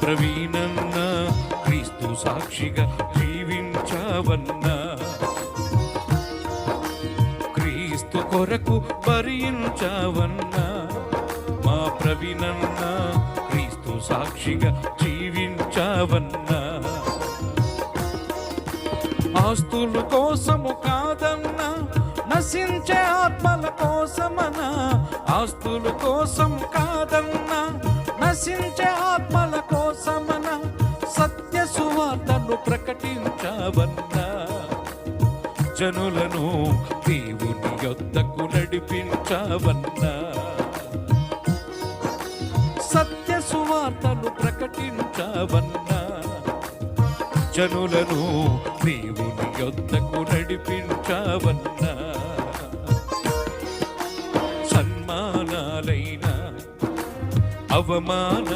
ప్రవీణన్నా క్రీస్తు సాక్షిగా జీవించావన్నా, క్రీస్తు కొరకు భరించావన్నా. మా ప్రవీణన్నా క్రీస్తు సాక్షిగా జీవించావన్నా. ఆస్తుల కోసము కాదన్నా, నశించే ఆత్మల కోసమనా. ఆస్తుల కోసం కాదన్నా, నశించే ఆత్మల కోసమనా. సత్య సువార్తను ప్రకటించావన్నా, జనులను దేవుని యొద్దకు నడిపించావన్నా. సత్య సువార్తను ప్రకటించావన్నా, జనులను దేవుని యొద్దకు నడిపించావన్నా. సన్మానాలైన అవమాన